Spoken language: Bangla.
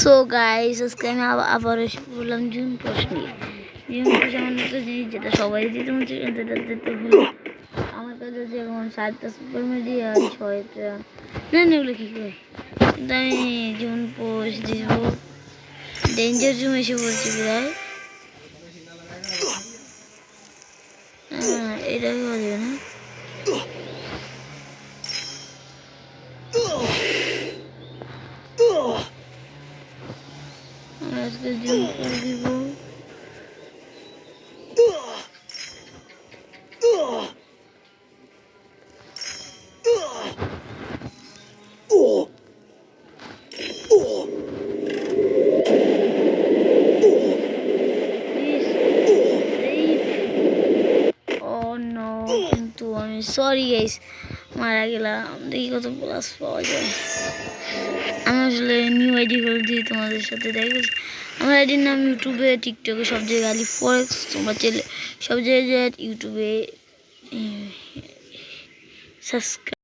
সো গাইস আজকে আমি আবার এসে বললাম জুন পোস্ট নিয়ে। জুন পোস্ট এমন একটা জিনিস যেটা সবাই দিতে হচ্ছে, কিন্তু এটা দিতে হলো আমার কাছে যেমন 7টা সুপার মিডিয়া আর 6টা না এগুলো কী করে, কিন্তু আমি জুন পোস্ট দিব। ডেঞ্জার জুম এসে বলছি প্রায় এটাই বলবে না। আজকে জুম করে দিব। কিন্তু আমি সরি গাইস মারা গেলাম। দেখি কত প্লাস পাওয়া যায়। আমি আসলে নিউ আইডি করে দিই তোমাদের সাথে দেখে। আমার আইডির নাম ইউটিউবে টিকটকে সব জায়গায় আলি ফরেক্স। তোমরা চাইলে সব জায়গায় ইউটিউবে সাবস্ক্রাইব